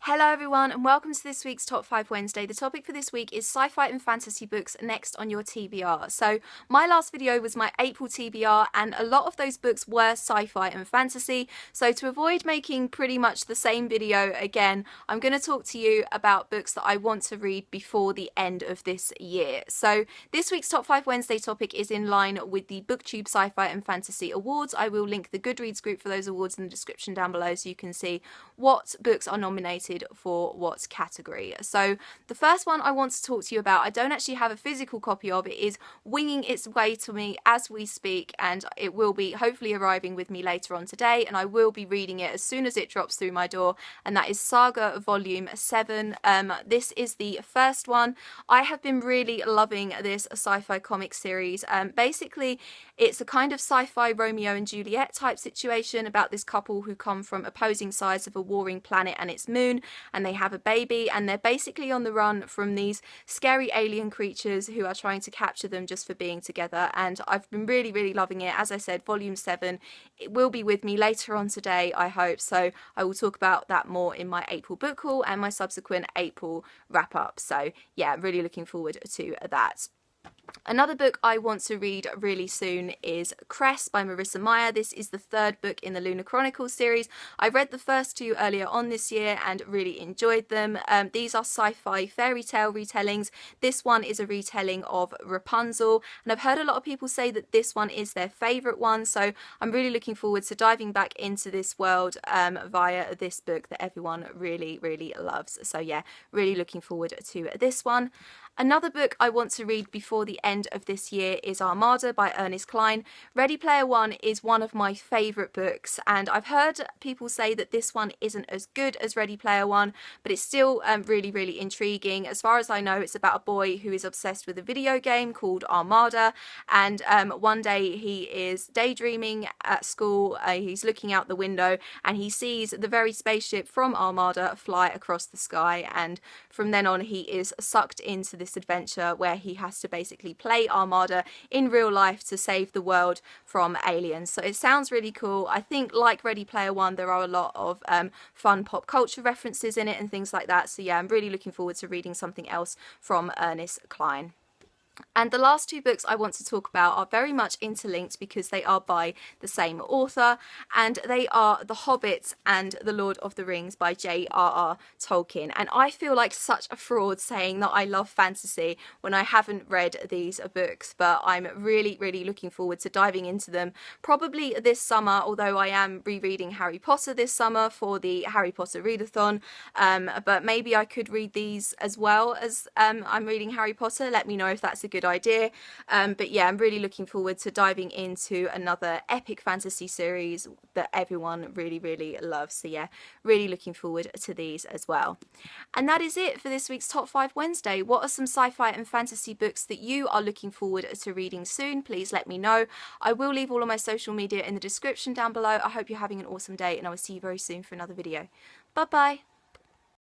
Hello everyone and welcome to this week's Top 5 Wednesday. The topic for this week is sci-fi and fantasy books next on your TBR. So my last video was my April TBR and a lot of those books were sci-fi and fantasy. So to avoid making pretty much the same video again, I'm going to talk to you about books that I want to read before the end of this year. So this week's Top 5 Wednesday topic is in line with the BookTube Sci-Fi and Fantasy Awards. I will link the Goodreads group for those awards in the description down below so you can see what books are nominated for what category. So the first one I want to talk to you about, I don't actually have a physical copy of, it is winging its way to me as we speak, and it will be hopefully arriving with me later on today, and I will be reading it as soon as it drops through my door, and that is Saga Volume 7. This is the first one. I have been really loving this sci-fi comic series. Basically it's a kind of sci-fi Romeo and Juliet type situation about this couple who come from opposing sides of a warring planet and its moon, and they have a baby, and they're basically on the run from these scary alien creatures who are trying to capture them just for being together. And I've been really loving it. As I said, volume 7, it will be with me later on today, I hope, so I will talk about that more in my April book haul and my subsequent April wrap up. So yeah, really looking forward to that. Another book I want to read really soon is Cress by Marissa Meyer. This is the third book in the Lunar Chronicles series. I read the first two earlier on this year and really enjoyed them. These are sci-fi fairy tale retellings. This one is a retelling of Rapunzel, and I've heard a lot of people say that this one is their favourite one, so I'm really looking forward to diving back into this world via this book that everyone really loves. So yeah, really looking forward to this one. Another book I want to read before the end of this year is Armada by Ernest Cline. Ready Player One is one of my favourite books, and I've heard people say that this one isn't as good as Ready Player One, but it's still really intriguing. As far as I know, it's about a boy who is obsessed with a video game called Armada, and one day he is daydreaming at school, he's looking out the window and he sees the very spaceship from Armada fly across the sky, and from then on he is sucked into this adventure where he has to basically play Armada in real life to save the world from aliens. So it sounds really cool. I think, like Ready Player One, there are a lot of fun pop culture references in it and things like that. So yeah, I'm really looking forward to reading something else from Ernest Cline. And the last two books I want to talk about are very much interlinked because they are by the same author, and they are The Hobbit and The Lord of the Rings by J.R.R. Tolkien. And I feel like such a fraud saying that I love fantasy when I haven't read these books, but I'm really looking forward to diving into them probably this summer, although I am rereading Harry Potter this summer for the Harry Potter readathon, but maybe I could read these as well as I'm reading Harry Potter. Let me know if that's a good idea. But yeah, I'm really looking forward to diving into another epic fantasy series that everyone really loves. So yeah, really looking forward to these as well. And that is it for this week's Top 5 Wednesday. What are some sci-fi and fantasy books that you are looking forward to reading soon? Please let me know. I will leave all of my social media in the description down below. I hope you're having an awesome day, and I will see you very soon for another video. Bye bye.